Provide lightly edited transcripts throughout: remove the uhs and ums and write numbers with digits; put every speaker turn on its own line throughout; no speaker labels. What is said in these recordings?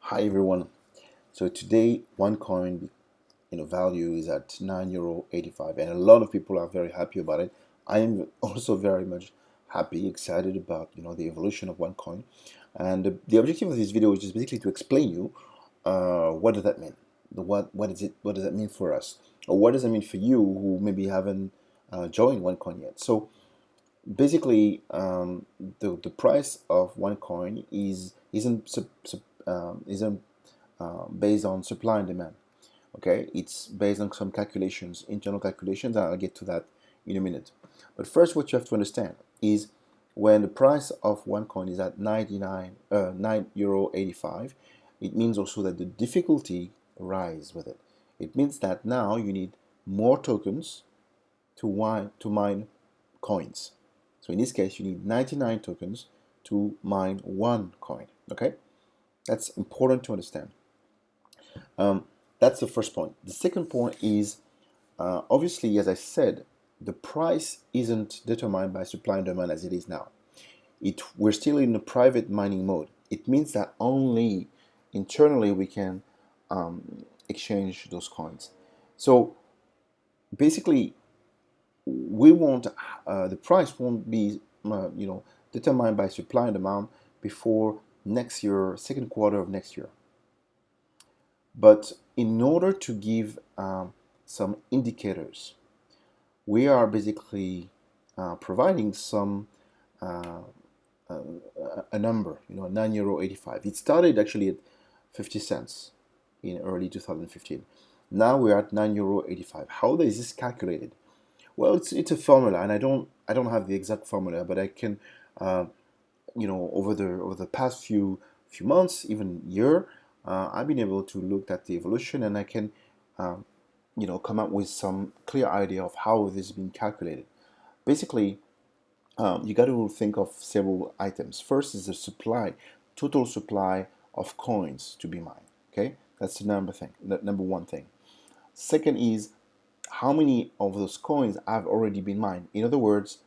Hi everyone. So today OneCoin value is at €9.85 and a lot of people are very happy about it. I am also very much happy, excited about the evolution of OneCoin. And the objective of this video is just basically to explain you what does that mean? What does that mean for us? Or what does it mean for you who maybe haven't joined OneCoin yet? So basically, the price of OneCoin isn't based on supply and demand. Okay, it's based on some calculations, internal calculations, and I'll get to that in a minute. But first, what you have to understand is when the price of one coin is at 9 euro 85, it means also that the difficulty rise with it. It means that now you need more tokens to mine coins. So in this case, you need 99 tokens to mine one coin. Okay, that's important to understand. Um, that's the first point. The second point is obviously, as I said, the price isn't determined by supply and demand as it is now. We're still in a private mining mode. It means that only internally we can exchange those coins. So basically, we won't the price won't be determined by supply and demand before next year, second quarter of next year. But in order to give some indicators, we are basically providing some uh, uh, a number, €9.85. It started actually at 50 cents in early 2015. Now we're at €9.85. How is this calculated? Well, it's a formula, and I don't have the exact formula, but I can uh, over the past few months, even year, I've been able to look at the evolution, and I can um, come up with some clear idea of how this is being calculated. Basically, you got to think of several items. First is the supply, total supply of coins to be mined. Okay, that's the number one thing. Second is how many of those coins have already been mined. In other words,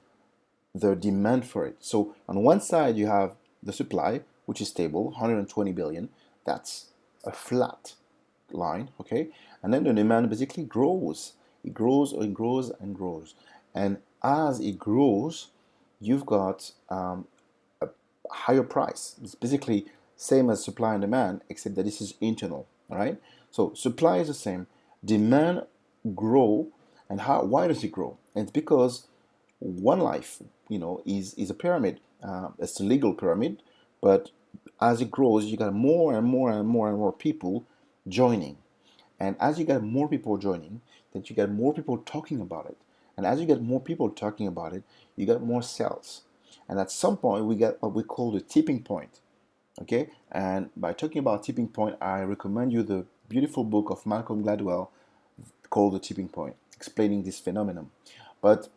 the demand for it. So on one side you have the supply, which is stable, 120 billion. That's a flat line, okay? And then the demand basically grows. It grows and grows and grows. And as it grows, you've got a higher price. It's basically same as supply and demand, except that this is internal, all right? So supply is the same. Demand grow, and why does it grow? And it's because one life, is a pyramid. It's a legal pyramid, but as it grows, you got more and more and more and more people joining. And as you get more people joining, then you get more people talking about it. And as you get more people talking about it, you get more sales. And at some point, we get what we call the tipping point. Okay? And by talking about tipping point, I recommend you the beautiful book of Malcolm Gladwell called The Tipping Point, explaining this phenomenon. But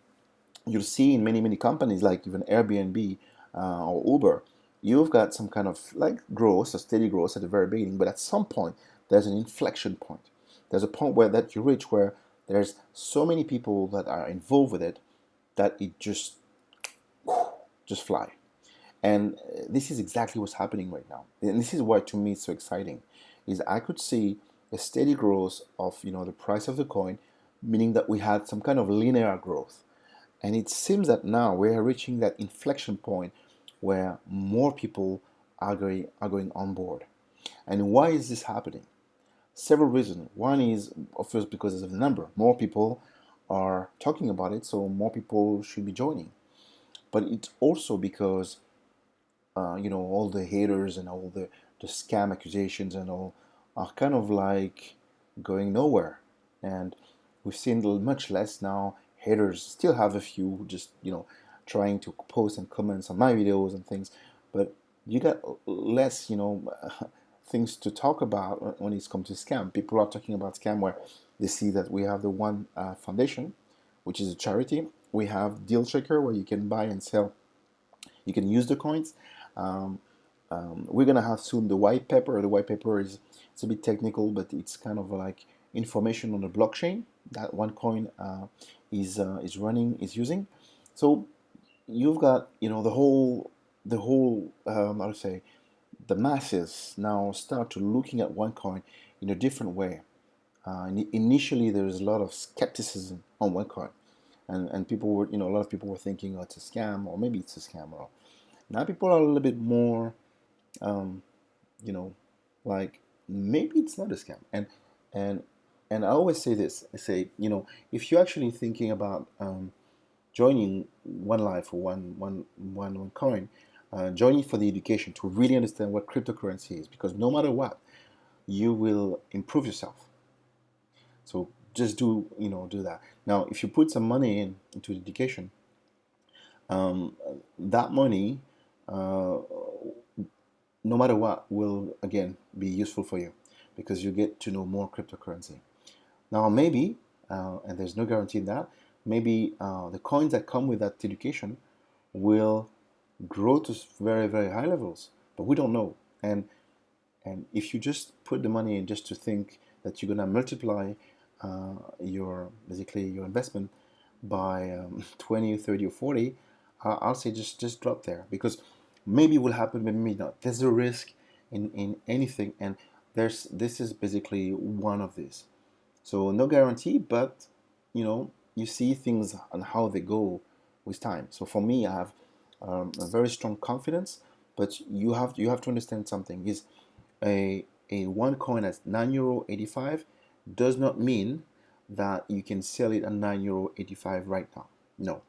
you'll see in many companies like even Airbnb or Uber, you've got some kind of like growth, a steady growth at the very beginning, but at some point there's an inflection point. There's a point where that you reach where there's so many people that are involved with it that it just fly. And this is exactly what's happening right now. And this is why to me it's so exciting, is I could see a steady growth of the price of the coin, meaning that we had some kind of linear growth. And it seems that now we are reaching that inflection point where more people are going on board. And why is this happening? Several reasons. One is, of course, because of the number. More people are talking about it, so more people should be joining. But it's also because, all the haters and all the scam accusations and all are kind of like going nowhere. And we've seen much less now. Haters still have a few who just, trying to post and comments on my videos and things, but you got less, things to talk about when it's come to scam. People are talking about scam where they see that we have the One Foundation, which is a charity. We have dealshaker where you can buy and sell. You can use the coins. Um, we're gonna have soon the white paper. The white paper is it's a bit technical, but it's kind of like information on the blockchain that OneCoin is using. So you've got the whole how to say the masses now start to looking at OneCoin in a different way. Initially, there was a lot of skepticism on OneCoin, and people were, a lot of people were thinking, oh, it's a scam, or maybe it's a scam. Or now people are a little bit more, um, you know, like maybe it's not a scam. And and I always say this. I say, if you're actually thinking about joining One Life or one coin, joining for the education to really understand what cryptocurrency is, because no matter what, you will improve yourself. So just do that. Now, if you put some money into education, that money, uh, no matter what, will again be useful for you because you get to know more cryptocurrency. Now, maybe, and there's no guarantee in that, maybe the coins that come with that education will grow to very, very high levels, but we don't know. And if you just put the money in just to think that you're gonna multiply your basically your investment by 20, 30, or 40, I'll say just drop there, because maybe it will happen, maybe not. There's a risk in anything, and this is basically one of these. So no guarantee, but you see things and how they go with time. So for me, I have a very strong confidence, but you have to understand something is a one coin at €9.85 does not mean that you can sell it at €9.85 right now. No,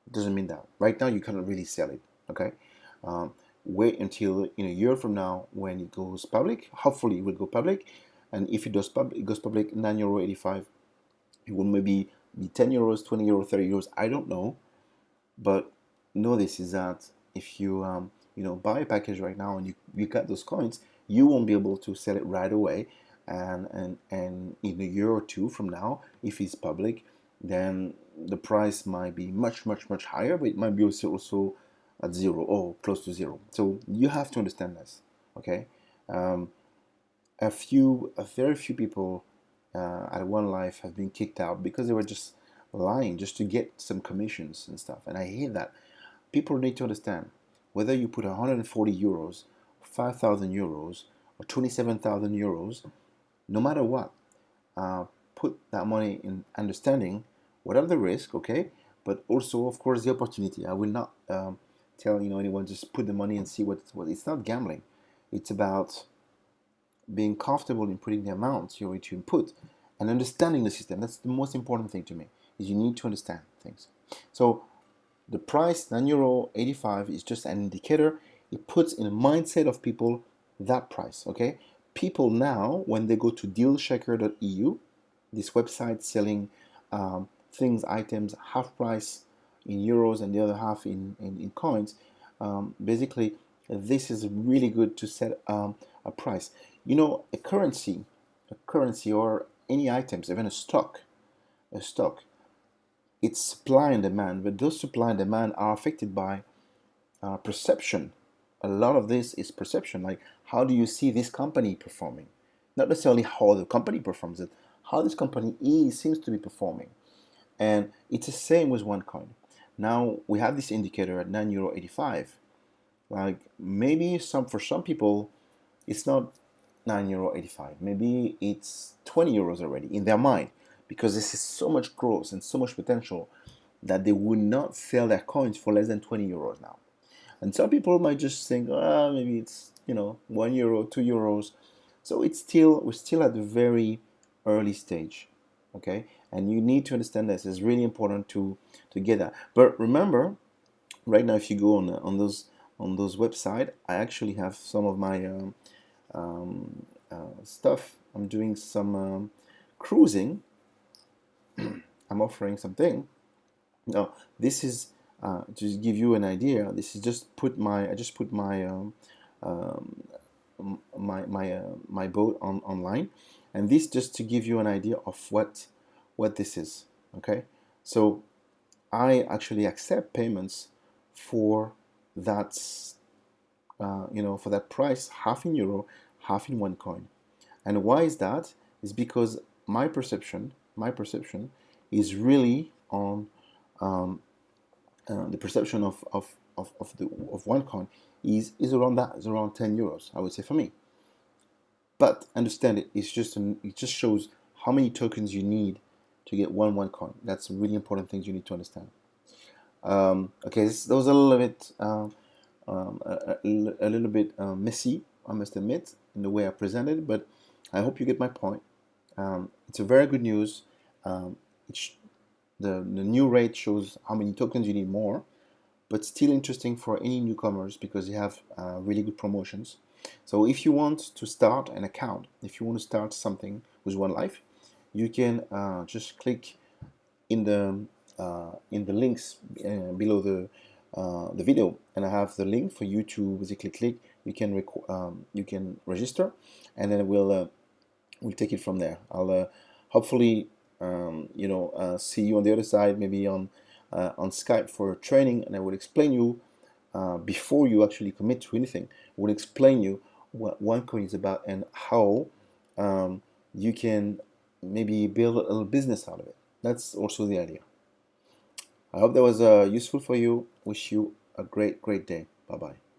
it doesn't mean that. Right now you cannot really sell it. Okay, wait until in a year from now when it goes public. Hopefully it will go public, and if it goes public €9.85, it will maybe be €10, €20, €30. I don't know, but know this is that if you buy a package right now and you got those coins, you won't be able to sell it right away. And in a year or two from now, if it's public, then the price might be much, much, much higher, but it might be also at zero or close to zero. So you have to understand this, okay? Um, a very few people at One Life have been kicked out because they were just lying just to get some commissions and stuff. And I hate that. People need to understand whether you put €140, €5,000, or €27,000, no matter what, put that money in understanding what are the risks, okay, but also of course the opportunity. I will not tell anyone just put the money and see what. It's not gambling. It's about being comfortable in putting the amount you're going to input and understanding the system. That's the most important thing to me, is you need to understand things. So the price, €9.85, is just an indicator. It puts in a mindset of people that price, okay? People now, when they go to dealshaker.eu, this website selling things, items, half price in euros and the other half in coins, basically, this is really good to set a price. A currency or any items, even a stock, it's supply and demand, but those supply and demand are affected by perception. A lot of this is perception, like how do you see this company performing? Not necessarily how the company performs it, how this company seems to be performing. And it's the same with OneCoin. Now we have this indicator at €9.85. Like maybe for some people, it's not €9.85. Maybe it's €20 already in their mind, because this is so much growth and so much potential that they would not sell their coins for less than €20 now. And some people might just think, maybe it's €1, €2. So we're still at the very early stage, okay? And you need to understand this. It's really important to get that. But remember, right now, if you go on those websites, I actually have some of my stuff. I'm doing some cruising. I'm offering something. Now, this is to give you an idea. This is I just put my boat online, and this just to give you an idea of what this is. Okay, so I actually accept payments for that for that price, half in euro, half in OneCoin. And why is that? Is because my perception is really on the perception of of OneCoin is around that, is around 10 euros, I would say, for me. But understand it just shows how many tokens you need to get OneCoin. That's really important things you need to understand. Okay, that was a little bit a little bit messy, I must admit, in the way I presented, but I hope you get my point. It's a very good news. Um, the new rate shows how many tokens you need more, but still interesting for any newcomers because they have really good promotions. So if you want to start an account, if you want to start something with One Life, you can just click in the links below the video, and I have the link for you to basically click. You can register, and then we'll take it from there. I'll hopefully see you on the other side, maybe on Skype for training, and I will explain you before you actually commit to anything. I will explain you what OneCoin is about and how you can maybe build a little business out of it. That's also the idea. I hope that was useful for you. Wish you a great day. Bye bye.